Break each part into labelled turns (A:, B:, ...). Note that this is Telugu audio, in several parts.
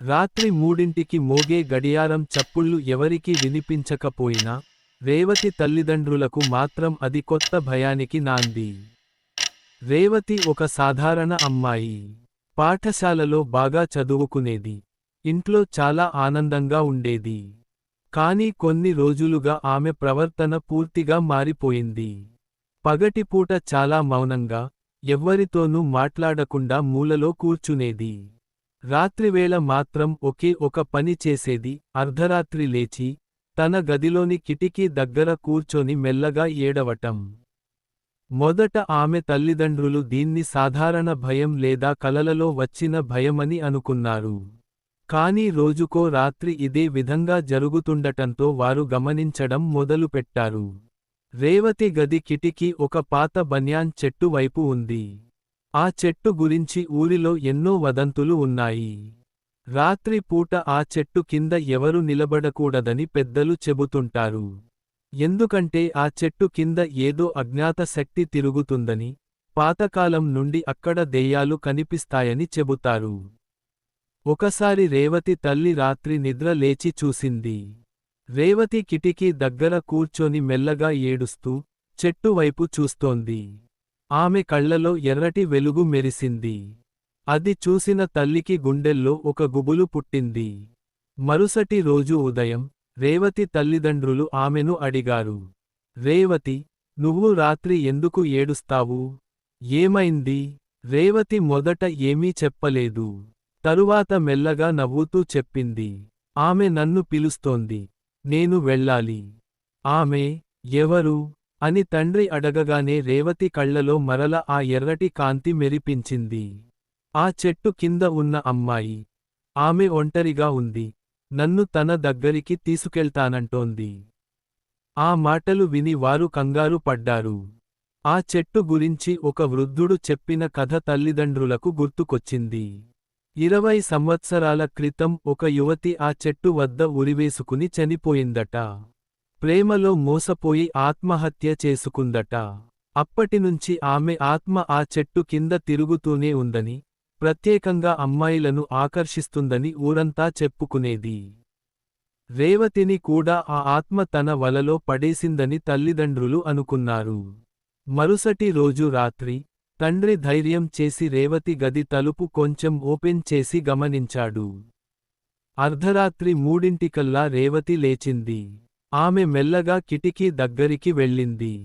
A: రాత్రి 3ంటికి మోగే గడియారం చప్పుళ్ళు ఎవరికీ వినిపించకపోయినా, రేవతి తల్లిదండ్రులకు మాత్రం అది కొత్త భయానికి నాంది. రేవతి ఒక సాధారణ అమ్మాయి. పాఠశాలలో బాగా చదువుకునేది. ఇంట్లో చాలా ఆనందంగా ఉండేది. కానీ కొన్ని రోజులుగా ఆమె ప్రవర్తన పూర్తిగా మారిపోయింది. పగటిపూట చాలా మౌనంగా, ఎవ్వరితోనూ మాట్లాడకుండా మూలలో కూర్చునేది. రాత్రివేళ మాత్రం ఒకే ఒక పని చేసేది, అర్ధరాత్రి లేచి, తన గదిలోని కిటికీ దగ్గర కూర్చొని మెల్లగా ఏడవటం. మొదట ఆమె తల్లిదండ్రులు దీన్ని సాధారణ భయం లేదా కలలలో వచ్చిన భయమని అనుకున్నారు. కానీ రోజుకో రాత్రి ఇదే విధంగా జరుగుతుండటంతో వారు గమనించడం మొదలుపెట్టారు. రేవతి గది కిటికీ ఒక పాత బన్యాన్ చెట్టు వైపు ఉంది. ఆ చెట్టు గురించి ఊరిలో ఎన్నో వదంతులు ఉన్నాయి. రాత్రి పూట ఆ చెట్టు కింద ఎవరు నిలబడకూడదని పెద్దలు చెబుతుంటారు. ఎందుకంటే ఆ చెట్టు కింద ఏదో అజ్ఞాత శక్తి తిరుగుతుందని, పాతకాలం నుండి అక్కడ దెయ్యాలు కనిపిస్తాయని చెబుతారు. ఒకసారి రేవతి తల్లి రాత్రి నిద్ర లేచి చూసింది. రేవతి కిటికీ దగ్గర కూర్చొని మెల్లగా ఏడుస్తూ, చెట్టు వైపు చూస్తోంది. ఆమె కళ్లలో ఎర్రటి వెలుగు మెరిసింది. అది చూసిన తల్లికి గుండెల్లో ఒక గుబులు పుట్టింది. మరుసటి రోజు ఉదయం, రేవతి తల్లిదండ్రులు ఆమెను అడిగారు. రేవతి, నువ్వు రాత్రి ఎందుకు ఏడుస్తావు? ఏమైంది? రేవతి మొదట ఏమీ చెప్పలేదు. తరువాత మెల్లగా నవ్వుతూ చెప్పింది. ఆమె నన్ను పిలుస్తోంది. నేను వెళ్ళాలి. ఆమె ఎవరు? అని తండ్రి అడగగానే రేవతి కళ్లలో మరల ఆ ఎర్రటి కాంతి మెరిపించింది. ఆ చెట్టు కింద ఉన్న అమ్మాయి. ఆమె ఒంటరిగా ఉంది. నన్ను తన దగ్గరికి తీసుకెళ్తానంటోంది. ఆ మాటలు విని వారు కంగారు పడ్డారు. ఆ చెట్టు గురించి ఒక వృద్ధుడు చెప్పిన కథ తల్లిదండ్రులకు గుర్తుకొచ్చింది. 20 సంవత్సరాల క్రితం ఒక యువతి ఆ చెట్టు వద్ద ఉరివేసుకుని చనిపోయిందట. ప్రేమలో మోసపోయి ఆత్మహత్య చేసుకుందట. అప్పటినుంచి ఆమె ఆత్మ ఆ చెట్టు కింద తిరుగుతూనే ఉందని, ప్రత్యేకంగా అమ్మాయిలను ఆకర్షిస్తుందని ఊరంతా చెప్పుకునేది. రేవతిని కూడా ఆ ఆత్మ తన వలలో పడేసిందని తల్లిదండ్రులు అనుకున్నారు. మరుసటి రోజు రాత్రి, తండ్రి ధైర్యం చేసి రేవతి గది తలుపు కొంచెం ఓపెన్ చేసి గమనించాడు. అర్ధరాత్రి 3ంటికల్లా రేవతి లేచింది. ఆమె మెల్లగా కిటికీ దగ్గరికి వెళ్ళింది.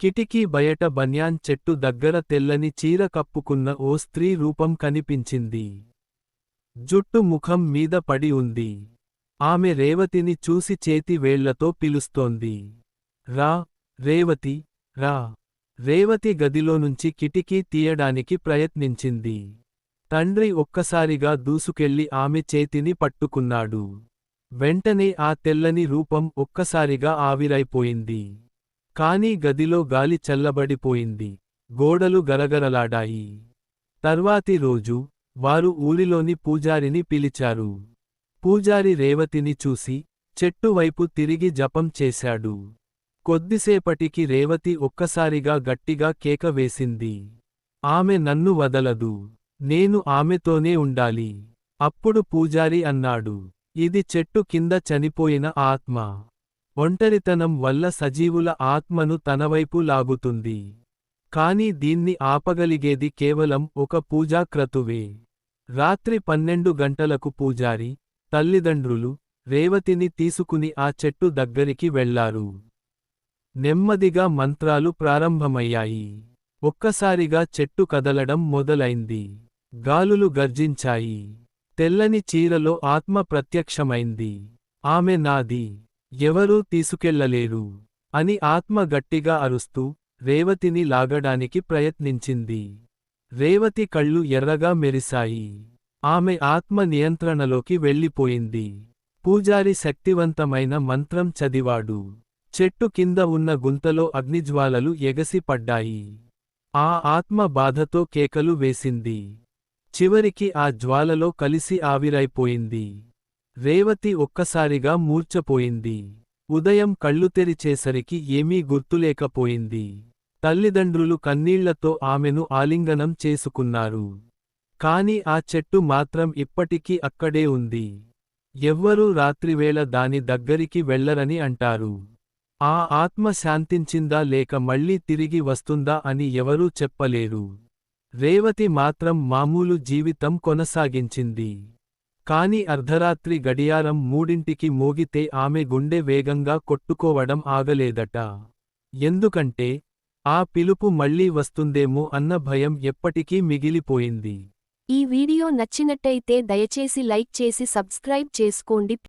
A: కిటికీ బయట బన్యాన్ చెట్టు దగ్గర తెల్లని చీర కప్పుకున్న ఓ స్త్రీ రూపం కనిపించింది. జుట్టు ముఖం మీద పడి ఉంది. ఆమె రేవతిని చూసి చేతి వేళ్లతో పిలుస్తోంది. రా, రేవతి, రా. రేవతి గదిలోనుంచి కిటికీ తీయడానికి ప్రయత్నించింది. తండ్రి ఒక్కసారిగా దూసుకెళ్లి ఆమె చేతిని పట్టుకున్నాడు. వెంటనే ఆ తెల్లని రూపం ఒక్కసారిగా ఆవిరైపోయింది. కానీ గదిలో గాలి చల్లబడిపోయింది. గోడలు గరగరలాడాయి. తర్వాతి రోజు, వారు ఊరిలోని పూజారిని పిలిచారు. పూజారి రేవతిని చూసి, చెట్టు వైపు తిరిగి జపం చేశాడు. కొద్దిసేపటికి రేవతి ఒక్కసారిగా గట్టిగా కేక వేసింది. ఆమె నన్ను వదలదు. నేను ఆమెతోనే ఉండాలి. అప్పుడు పూజారి అన్నాడు. ఇది చెట్టు కింద చనిపోయిన ఆత్మ. ఒంటరితనం వల్ల సజీవుల ఆత్మను తనవైపు లాగుతుంది. కాని దీన్ని ఆపగలిగేది కేవలం ఒక పూజా క్రతువే. రాత్రి 12 గంటలకు పూజారి, తల్లిదండ్రులు, రేవతిని తీసుకుని ఆ చెట్టు దగ్గరికి వెళ్లారు. నెమ్మదిగా మంత్రాలు ప్రారంభమయ్యాయి. ఒక్కసారిగా చెట్టు కదలడం మొదలైంది. గాలులు గర్జించాయి. తెల్లని చీరలో ఆత్మ ప్రత్యక్షమైంది. ఆమె నాది. ఎవరూ తీసుకెళ్లలేరు అని ఆత్మ గట్టిగా అరుస్తూ, రేవతిని లాగడానికి ప్రయత్నించింది. రేవతి కళ్ళు ఎర్రగా మెరిశాయి. ఆమె ఆత్మ నియంత్రణలోకి వెళ్ళిపోయింది. పూజారి శక్తివంతమైన మంత్రం చదివాడు. చెట్టు కింద ఉన్న గుంతలో అగ్నిజ్వాలలు ఎగసి పడ్డాయి. ఆ ఆత్మ బాధతో కేకలు వేసింది. చివరికి ఆ జ్వాలలో కలిసి ఆవిరైపోయింది. రేవతి ఒక్కసారిగా మూర్ఛపోయింది. ఉదయం కళ్ళు తెరిచేసరికి ఏమీ గుర్తులేకపోయింది. తల్లిదండ్రులు కన్నీళ్లతో ఆమెను ఆలింగనం చేసుకున్నారు. కాని ఆ చెట్టు మాత్రం ఇప్పటికీ అక్కడే ఉంది. ఎవ్వరూ రాత్రివేళ దాని దగ్గరికి వెళ్లరని అంటారు. ఆ ఆత్మ శాంతించిందా లేక మళ్ళీ తిరిగి వస్తుందా అని ఎవరూ చెప్పలేరు. రేవతి మాత్రం మామూలు జీవితం కొనసాగించింది. కాని అర్ధరాత్రి గడియారం 3ంటికి మోగితే ఆమె గుండె వేగంగా కొట్టుకోవడం ఆగలేదట. ఎందుకంటే, ఆ పిలుపు మళ్ళీ వస్తుందేమో అన్న భయం ఎప్పటికీ మిగిలిపోయింది.
B: ఈ వీడియో నచ్చినట్టయితే దయచేసి లైక్ చేసి సబ్స్క్రైబ్ చేసుకోండి.